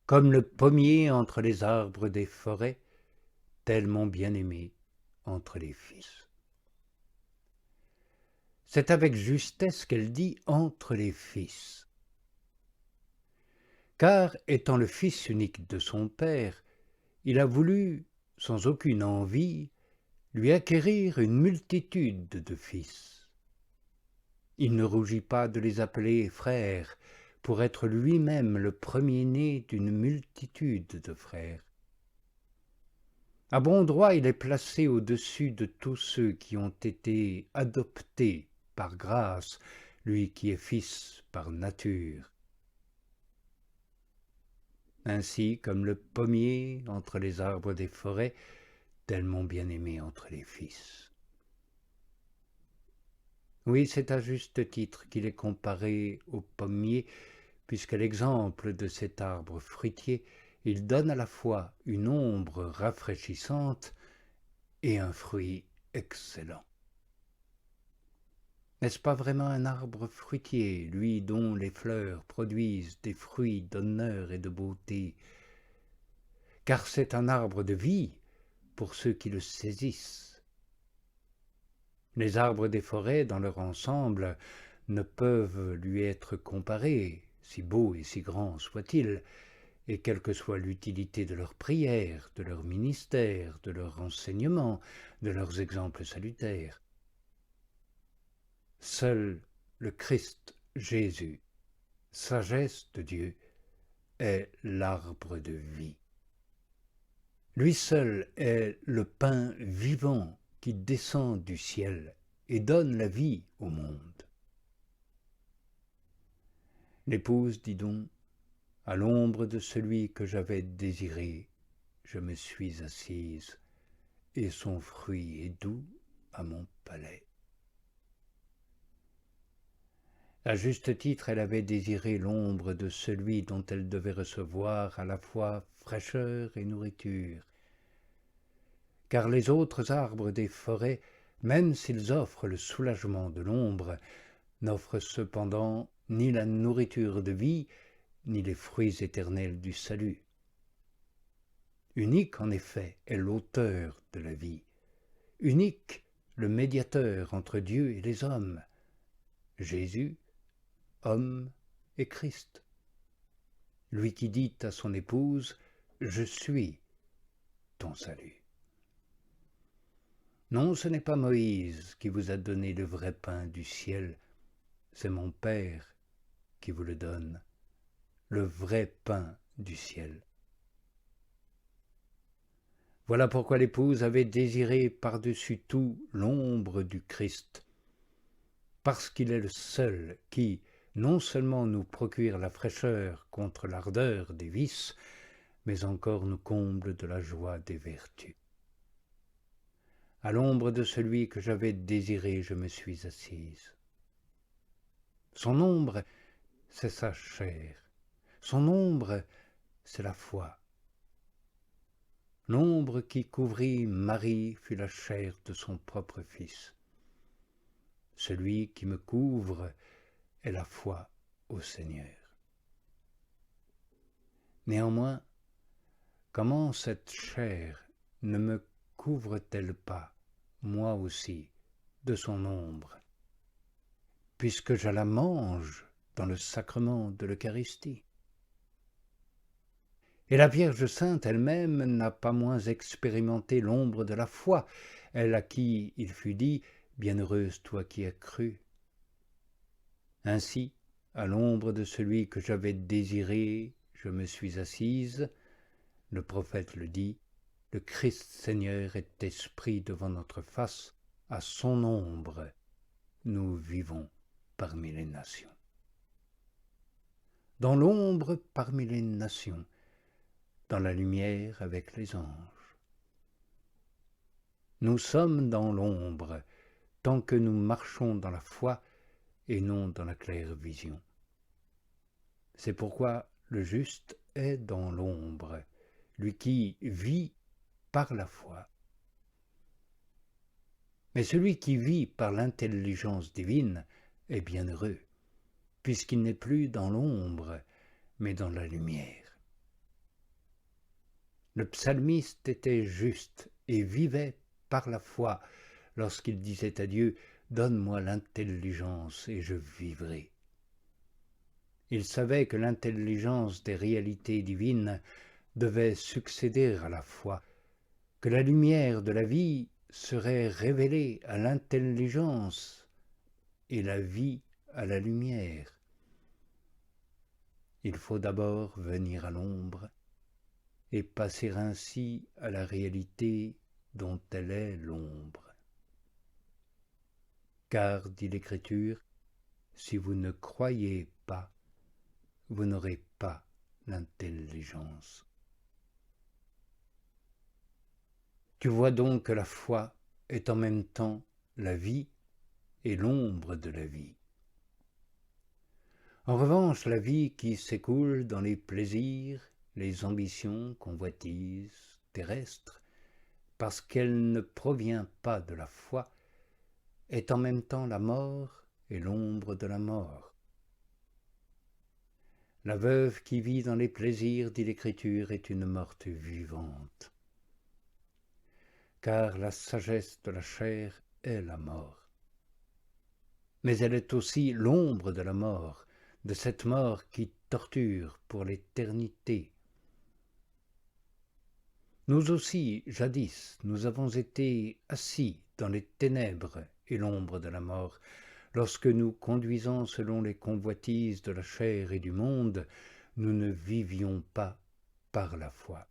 Comme le pommier entre les arbres des forêts, tel mon bien-aimé entre les fils. C'est avec justesse qu'elle dit entre les fils. Car, étant le fils unique de son père, il a voulu, sans aucune envie, lui acquérir une multitude de fils. Il ne rougit pas de les appeler frères, pour être lui-même le premier-né d'une multitude de frères. À bon droit, il est placé au-dessus de tous ceux qui ont été adoptés par grâce, lui qui est fils par nature. Ainsi comme le pommier entre les arbres des forêts, tel mon bien-aimé entre les fils. Oui, c'est à juste titre qu'il est comparé au pommier, puisqu'à l'exemple de cet arbre fruitier, il donne à la fois une ombre rafraîchissante et un fruit excellent. N'est-ce pas vraiment un arbre fruitier, lui dont les fleurs produisent des fruits d'honneur et de beauté? Car c'est un arbre de vie pour ceux qui le saisissent. Les arbres des forêts, dans leur ensemble, ne peuvent lui être comparés, si beaux et si grands soient-ils, et quelle que soit l'utilité de leurs prières, de leur ministère, de leurs enseignements, de leurs exemples salutaires. Seul le Christ Jésus, sagesse de Dieu, est l'arbre de vie. Lui seul est le pain vivant qui descend du ciel et donne la vie au monde. L'épouse dit donc, à l'ombre de celui que j'avais désiré, je me suis assise, et son fruit est doux à mon palais. À juste titre, elle avait désiré l'ombre de celui dont elle devait recevoir à la fois fraîcheur et nourriture. Car les autres arbres des forêts, même s'ils offrent le soulagement de l'ombre, n'offrent cependant ni la nourriture de vie, ni les fruits éternels du salut. Unique, en effet, est l'auteur de la vie, unique le médiateur entre Dieu et les hommes, Jésus, homme et Christ. Lui qui dit à son épouse « Je suis ton salut ». Non, ce n'est pas Moïse qui vous a donné le vrai pain du ciel, c'est mon Père qui vous le donne, le vrai pain du ciel. Voilà pourquoi l'épouse avait désiré par-dessus tout l'ombre du Christ, parce qu'il est le seul qui, non seulement nous procure la fraîcheur contre l'ardeur des vices, mais encore nous comble de la joie des vertus. À l'ombre de celui que j'avais désiré, je me suis assise. Son ombre, c'est sa chair. Son ombre, c'est la foi. L'ombre qui couvrit Marie fut la chair de son propre Fils. Celui qui me couvre est la foi au Seigneur. Néanmoins, comment cette chair ne me couvre-t-elle pas, moi aussi, de son ombre, puisque je la mange dans le sacrement de l'Eucharistie? Et la Vierge Sainte elle-même n'a pas moins expérimenté l'ombre de la foi, elle à qui il fut dit « Bienheureuse toi qui as cru ». Ainsi, à l'ombre de celui que j'avais désiré, je me suis assise, le prophète le dit, le Christ Seigneur est esprit devant notre face, à son ombre, nous vivons parmi les nations. Dans l'ombre parmi les nations, dans la lumière avec les anges. Nous sommes dans l'ombre, tant que nous marchons dans la foi et non dans la claire vision. C'est pourquoi le juste est dans l'ombre, lui qui vit par la foi. Mais celui qui vit par l'intelligence divine est bienheureux, puisqu'il n'est plus dans l'ombre, mais dans la lumière. Le psalmiste était juste et vivait par la foi lorsqu'il disait à Dieu « Donne-moi l'intelligence et je vivrai ». Il savait que l'intelligence des réalités divines devait succéder à la foi, que la lumière de la vie serait révélée à l'intelligence et la vie à la lumière. Il faut d'abord venir à l'ombre et passer ainsi à la réalité dont elle est l'ombre. Car, dit l'Écriture, si vous ne croyez pas, vous n'aurez pas l'intelligence. Tu vois donc que la foi est en même temps la vie et l'ombre de la vie. En revanche, la vie qui s'écoule dans les plaisirs, les ambitions, convoitises terrestres, parce qu'elle ne provient pas de la foi, est en même temps la mort et l'ombre de la mort. La veuve qui vit dans les plaisirs, dit l'Écriture, est une morte vivante. Car la sagesse de la chair est la mort. Mais elle est aussi l'ombre de la mort, de cette mort qui torture pour l'éternité. Nous aussi, jadis, nous avons été assis dans les ténèbres et l'ombre de la mort, lorsque nous conduisant selon les convoitises de la chair et du monde, nous ne vivions pas par la foi.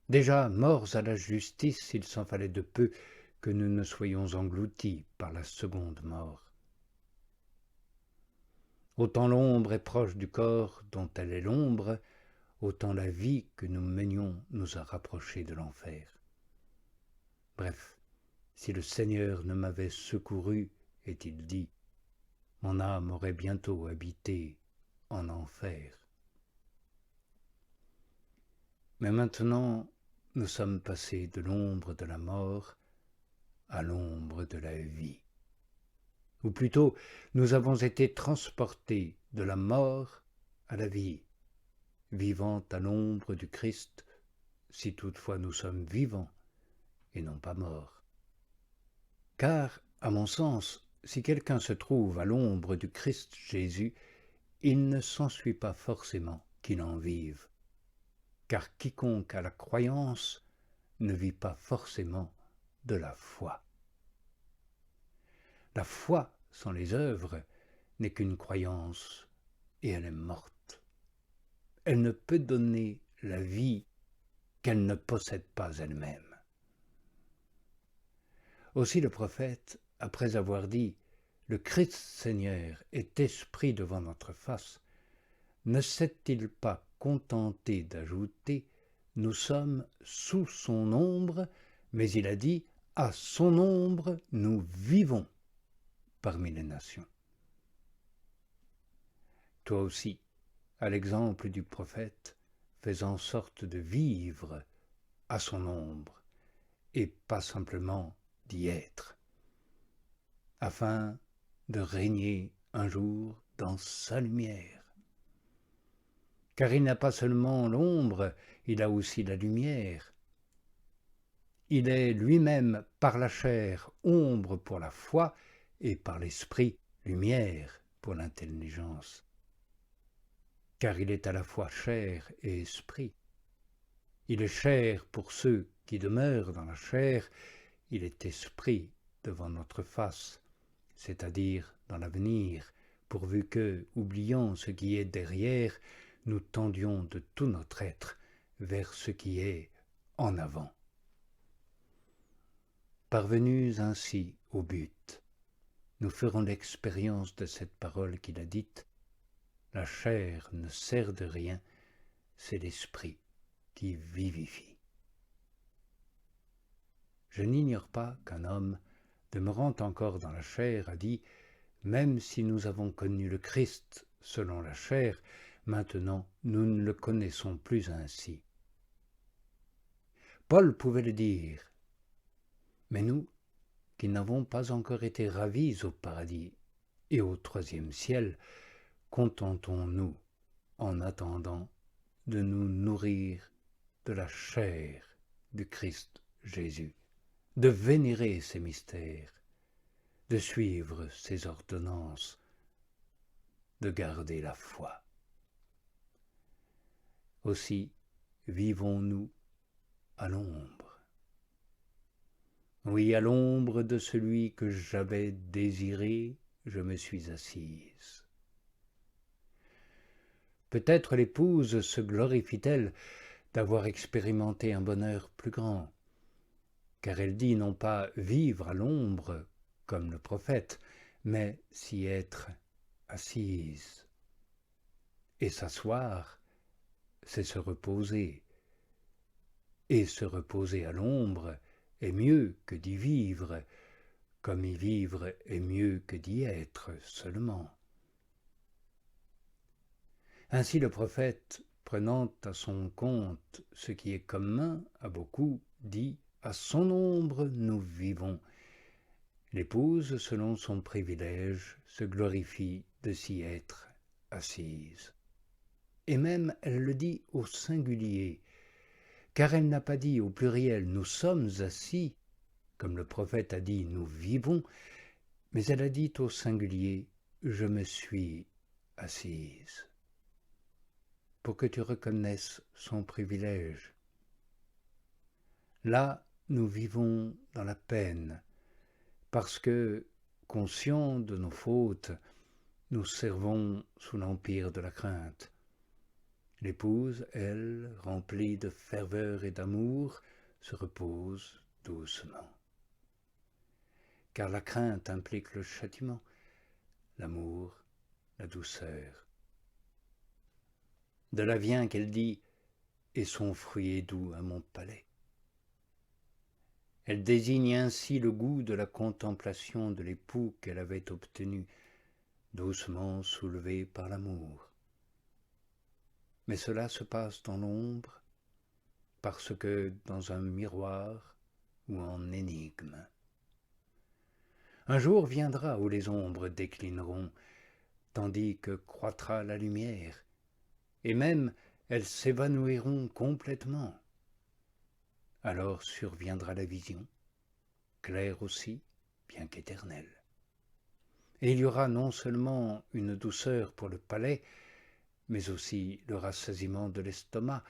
Déjà morts à la justice, il s'en fallait de peu que nous ne soyons engloutis par la seconde mort. Autant l'ombre est proche du corps dont elle est l'ombre, autant la vie que nous menions nous a rapprochés de l'enfer. Bref, si le Seigneur ne m'avait secouru, est-il dit, mon âme aurait bientôt habité en enfer. Mais maintenant, nous sommes passés de l'ombre de la mort à l'ombre de la vie. Ou plutôt, nous avons été transportés de la mort à la vie, vivant à l'ombre du Christ, si toutefois nous sommes vivants et non pas morts. Car, à mon sens, si quelqu'un se trouve à l'ombre du Christ Jésus, il ne s'ensuit pas forcément qu'il en vive, car quiconque a la croyance ne vit pas forcément de la foi. La foi sans les œuvres n'est qu'une croyance et elle est morte. Elle ne peut donner la vie qu'elle ne possède pas elle-même. Aussi le prophète, après avoir dit « Le Christ Seigneur est esprit devant notre face », ne s'est-il pas contenté d'ajouter « Nous sommes sous son ombre », mais il a dit « À son ombre nous vivons parmi les nations ». Toi aussi, à l'exemple du prophète, fais en sorte de vivre à son ombre et pas simplement d'y être, afin de régner un jour dans sa lumière. Car il n'a pas seulement l'ombre, il a aussi la lumière. Il est lui-même par la chair ombre pour la foi et par l'esprit lumière pour l'intelligence. Car il est à la fois chair et esprit. Il est chair pour ceux qui demeurent dans la chair, il est esprit devant notre face, c'est-à-dire dans l'avenir, pourvu que, oubliant ce qui est derrière, nous tendions de tout notre être vers ce qui est en avant. Parvenus ainsi au but, nous ferons l'expérience de cette parole qu'il a dite, « La chair ne sert de rien, c'est l'esprit qui vivifie. » Je n'ignore pas qu'un homme, demeurant encore dans la chair, a dit « Même si nous avons connu le Christ selon la chair, maintenant nous ne le connaissons plus ainsi. » Paul pouvait le dire, mais nous, qui n'avons pas encore été ravis au paradis et au troisième ciel, contentons-nous, en attendant, de nous nourrir de la chair du Christ Jésus, de vénérer ses mystères, de suivre ses ordonnances, de garder la foi. Aussi vivons-nous à l'ombre. Oui, à l'ombre de celui que j'avais désiré, je me suis assise. Peut-être l'épouse se glorifie-t-elle d'avoir expérimenté un bonheur plus grand, car elle dit non pas vivre à l'ombre comme le prophète, mais s'y être assise. Et s'asseoir, c'est se reposer. Et se reposer à l'ombre est mieux que d'y vivre, comme y vivre est mieux que d'y être seulement. Ainsi le prophète, prenant à son compte ce qui est commun à beaucoup, dit « à son ombre nous vivons ». L'épouse, selon son privilège, se glorifie de s'y être assise. Et même elle le dit au singulier, car elle n'a pas dit au pluriel « nous sommes assis », comme le prophète a dit « nous vivons », mais elle a dit au singulier « je me suis assise », pour que tu reconnaisses son privilège. Là, nous vivons dans la peine, parce que, conscients de nos fautes, nous servons sous l'empire de la crainte. L'épouse, elle, remplie de ferveur et d'amour, se repose doucement. Car la crainte implique le châtiment, l'amour, la douceur. De là vient qu'elle dit « et son fruit est doux à mon palais ». Elle désigne ainsi le goût de la contemplation de l'époux qu'elle avait obtenu, doucement soulevé par l'amour. Mais cela se passe dans l'ombre, parce que dans un miroir ou en énigme. Un jour viendra où les ombres déclineront, tandis que croîtra la lumière, et même elles s'évanouiront complètement. Alors surviendra la vision, claire aussi, bien qu'éternelle. Et il y aura non seulement une douceur pour le palais, mais aussi le rassasiement de l'estomac,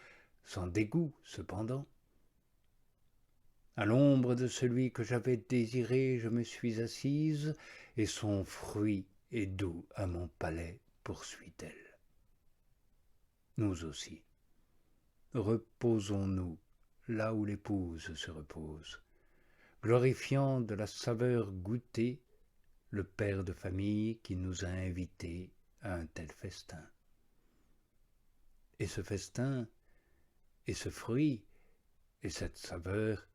sans dégoût cependant. À l'ombre de celui que j'avais désiré, je me suis assise, et son fruit est doux à mon palais, poursuit-elle. Nous aussi, reposons-nous là où l'épouse se repose, glorifiant de la saveur goûtée le père de famille qui nous a invités à un tel festin. Et ce festin, et ce fruit, et cette saveur,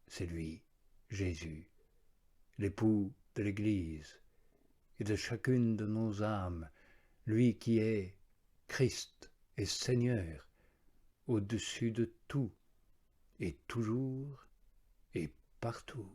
c'est lui, Jésus, l'époux de l'Église, et de chacune de nos âmes, lui qui est Christ et Seigneur, au-dessus de tout, et toujours et partout.